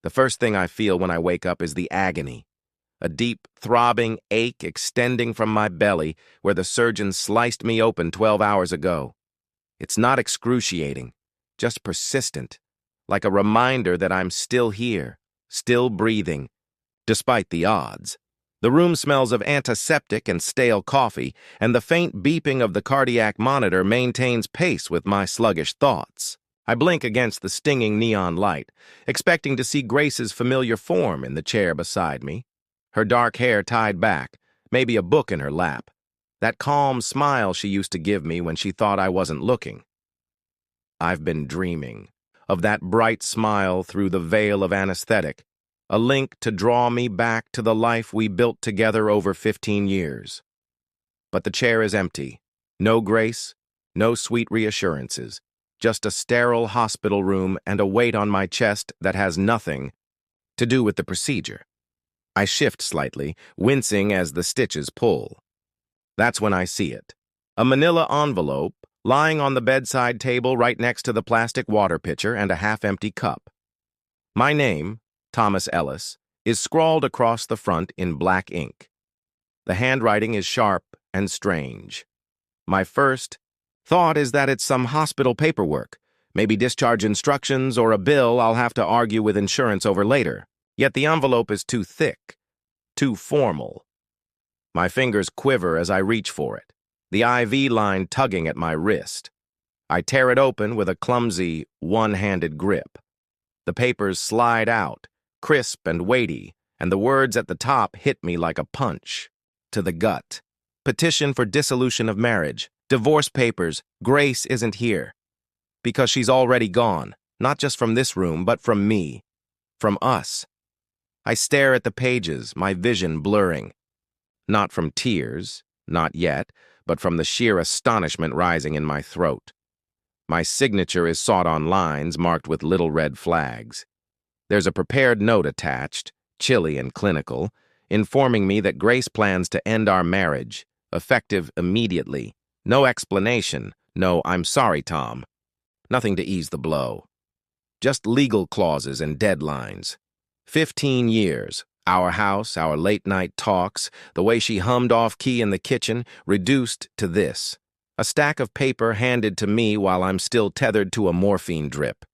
The first thing I feel when I wake up is the agony, a deep, throbbing ache extending from my belly where the surgeon sliced me open 12 hours ago. It's not excruciating, just persistent, like a reminder that I'm still here, still breathing, despite the odds. The room smells of antiseptic and stale coffee, and the faint beeping of the cardiac monitor maintains pace with my sluggish thoughts. I blink against the stinging neon light, expecting to see Grace's familiar form in the chair beside me, her dark hair tied back, maybe a book in her lap. That calm smile she used to give me when she thought I wasn't looking. I've been dreaming of that bright smile through the veil of anesthetic, a link to draw me back to the life we built together over 15 years. But the chair is empty. No Grace, no sweet reassurances, just a sterile hospital room and a weight on my chest that has nothing to do with the procedure. I shift slightly, wincing as the stitches pull. That's when I see it. A manila envelope lying on the bedside table right next to the plastic water pitcher and a half-empty cup. My name, Thomas Ellis, is scrawled across the front in black ink. The handwriting is sharp and strange. My first thought is that it's some hospital paperwork, maybe discharge instructions or a bill I'll have to argue with insurance over later. Yet the envelope is too thick, too formal. My fingers quiver as I reach for it, the IV line tugging at my wrist. I tear it open with a clumsy, one-handed grip. The papers slide out, crisp and weighty, and the words at the top hit me like a punch. To the gut. Petition for dissolution of marriage. Divorce papers. Grace isn't here. Because she's already gone, not just from this room, but from me. From us. I stare at the pages, my vision blurring. Not from tears, not yet, but from the sheer astonishment rising in my throat. My signature is sought on lines marked with little red flags. There's a prepared note attached, chilly and clinical, informing me that Grace plans to end our marriage, effective immediately. No explanation, no "I'm sorry, Tom." Nothing to ease the blow. Just legal clauses and deadlines. 15 years, our house, our late-night talks, the way she hummed off-key in the kitchen, reduced to this. A stack of paper handed to me while I'm still tethered to a morphine drip.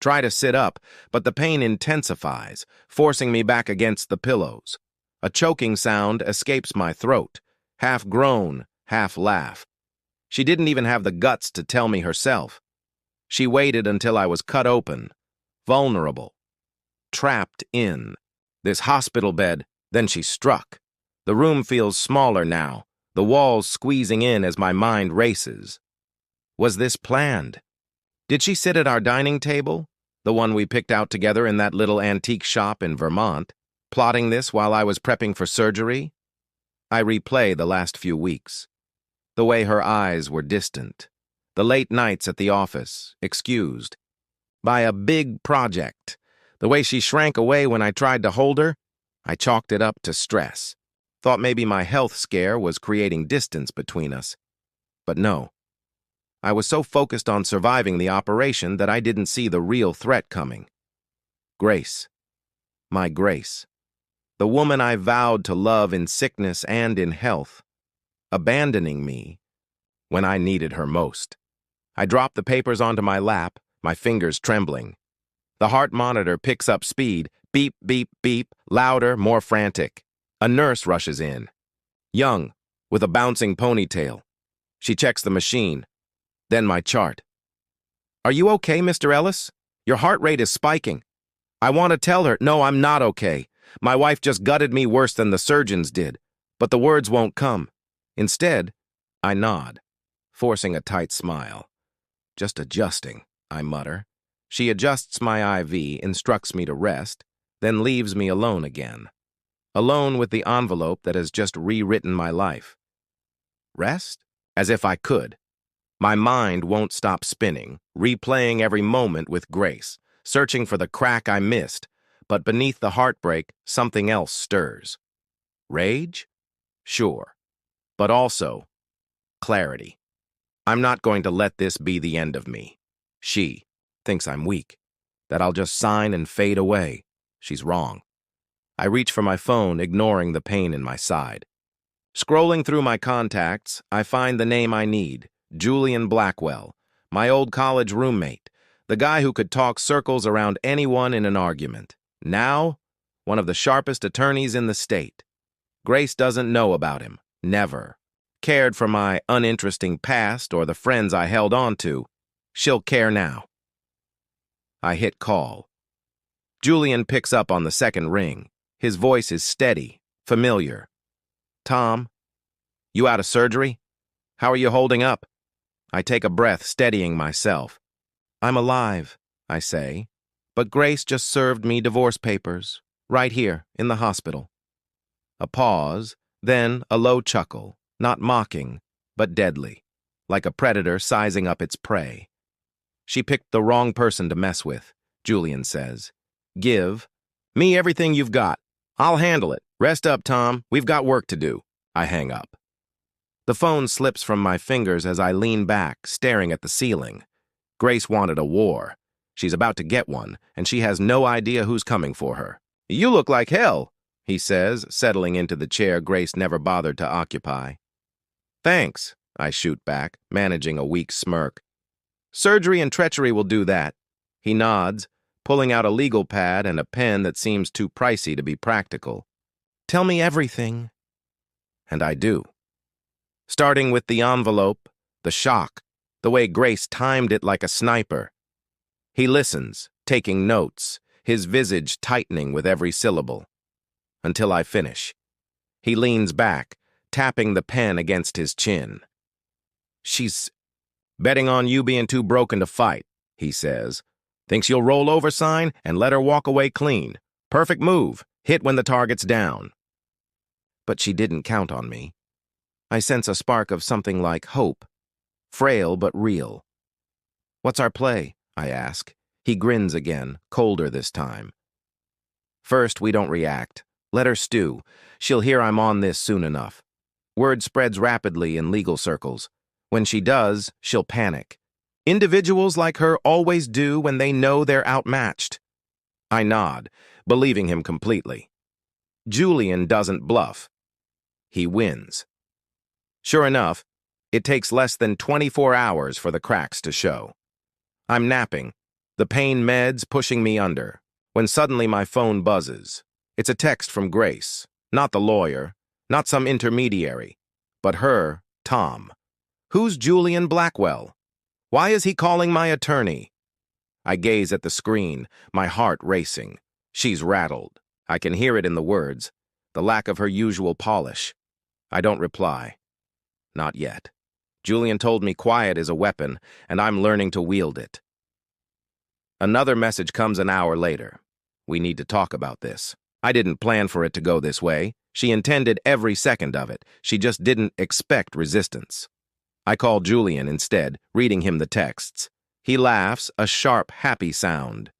Try to sit up, but the pain intensifies, forcing me back against the pillows. A choking sound escapes my throat, half groan, half laugh. She didn't even have the guts to tell me herself. She waited until I was cut open, vulnerable, trapped in this hospital bed, then she struck. The room feels smaller now, the walls squeezing in as my mind races. Was this planned? Did she sit at our dining table, the one we picked out together in that little antique shop in Vermont, plotting this while I was prepping for surgery? I replay the last few weeks. The way her eyes were distant. The late nights at the office, excused. By a big project. The way she shrank away when I tried to hold her, I chalked it up to stress. Thought maybe my health scare was creating distance between us. But no. I was so focused on surviving the operation that I didn't see the real threat coming. Grace. My Grace. The woman I vowed to love in sickness and in health. Abandoning me when I needed her most. I dropped the papers onto my lap, my fingers trembling. The heart monitor picks up speed, beep, beep, beep, louder, more frantic. A nurse rushes in. Young, with a bouncing ponytail. She checks the machine, then my chart. "Are you okay, Mr. Ellis? Your heart rate is spiking." I want to tell her, no, I'm not okay. My wife just gutted me worse than the surgeons did, but the words won't come. Instead, I nod, forcing a tight smile. "Just adjusting," I mutter. She adjusts my IV, instructs me to rest, then leaves me alone again. Alone with the envelope that has just rewritten my life. Rest? As if I could. My mind won't stop spinning, replaying every moment with Grace, searching for the crack I missed, but beneath the heartbreak, something else stirs. Rage? Sure. But also, clarity. I'm not going to let this be the end of me. She thinks I'm weak. that I'll just sign and fade away. She's wrong. I reach for my phone, ignoring the pain in my side. Scrolling through my contacts, I find the name I need, Julian Blackwell, my old college roommate, the guy who could talk circles around anyone in an argument. Now, one of the sharpest attorneys in the state. Grace doesn't know about him, never. Cared for my uninteresting past or the friends I held on to. She'll care now. I hit call. Julian picks up on the second ring. His voice is steady, familiar. Tom, you out of surgery? How are you holding up? I take a breath, steadying myself. I'm alive, I say, but Grace just served me divorce papers, right here, in the hospital. A pause, then a low chuckle, not mocking, but deadly, like a predator sizing up its prey. She picked the wrong person to mess with, Julian says. Give me everything you've got. I'll handle it. Rest up, Tom. We've got work to do. I hang up. The phone slips from my fingers as I lean back, staring at the ceiling. Grace wanted a war. She's about to get one, and she has no idea who's coming for her. You look like hell, he says, settling into the chair Grace never bothered to occupy. Thanks, I shoot back, managing a weak smirk. Surgery and treachery will do that. He nods, pulling out a legal pad and a pen that seems too pricey to be practical. Tell me everything. And I do. Starting with the envelope, the shock, the way Grace timed it like a sniper. He listens, taking notes, his visage tightening with every syllable. Until I finish. He leans back, tapping the pen against his chin. She's betting on you being too broken to fight, he says. Thinks you'll roll over sign and let her walk away clean. Perfect move. Hit when the target's down. But she didn't count on me. I sense a spark of something like hope. Frail but real. What's our play? I ask. He grins again, colder this time. First, we don't react. Let her stew. She'll hear I'm on this soon enough. Word spreads rapidly in legal circles. When she does, she'll panic. Individuals like her always do when they know they're outmatched. I nod, believing him completely. Julian doesn't bluff. He wins. Sure enough, it takes less than 24 hours for the cracks to show. I'm napping, the pain meds pushing me under, when suddenly my phone buzzes. It's a text from Grace, not the lawyer, not some intermediary, but her, Tom. Who's Julian Blackwell? Why is he calling my attorney? I gaze at the screen, my heart racing. She's rattled. I can hear it in the words, the lack of her usual polish. I don't reply. Not yet. Julian told me quiet is a weapon, and I'm learning to wield it. Another message comes an hour later. We need to talk about this. I didn't plan for it to go this way. She intended every second of it. She just didn't expect resistance. I call Julian instead, reading him the texts. He laughs, a sharp, happy sound.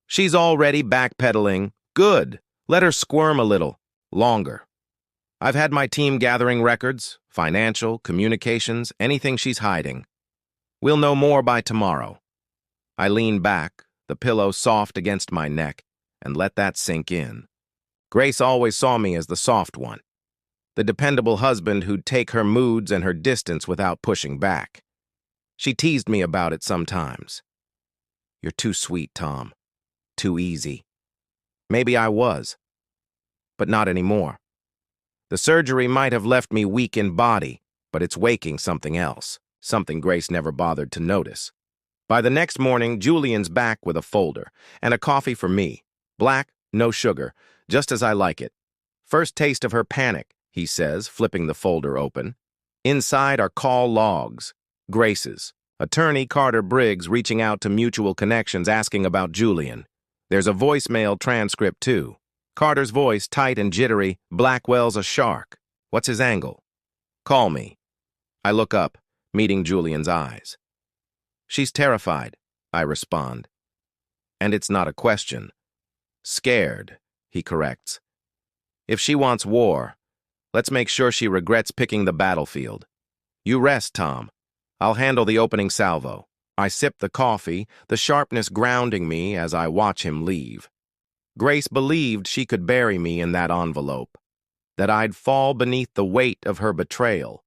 She's already backpedaling. Good. Let her squirm a little. Longer. I've had my team gathering records, financial, communications, anything she's hiding. We'll know more by tomorrow. I lean back, the pillow soft against my neck, and let that sink in. Grace always saw me as the soft one, the dependable husband who'd take her moods and her distance without pushing back. She teased me about it sometimes. You're too sweet, Tom. Too easy. Maybe I was, but not anymore. The surgery might have left me weak in body, but it's waking something else, something Grace never bothered to notice. By the next morning, Julian's back with a folder and a coffee for me. Black, no sugar, just as I like it. First taste of her panic, he says, flipping the folder open. Inside are call logs. Grace's. Attorney Carter Briggs reaching out to mutual connections asking about Julian. There's a voicemail transcript, too. Carter's voice, tight and jittery. Blackwell's a shark. What's his angle? Call me. I look up, meeting Julian's eyes. She's terrified, I respond. And it's not a question. Scared, he corrects. If she wants war, let's make sure she regrets picking the battlefield. You rest, Tom. I'll handle the opening salvo. I sip the coffee, the sharpness grounding me as I watch him leave. Grace believed she could bury me in that envelope, that I'd fall beneath the weight of her betrayal.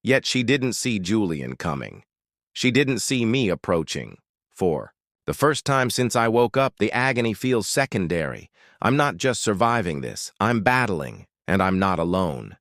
Yet she didn't see Julian coming. She didn't see me approaching. For the first time since I woke up, the agony feels secondary. I'm not just surviving this, I'm battling, and I'm not alone.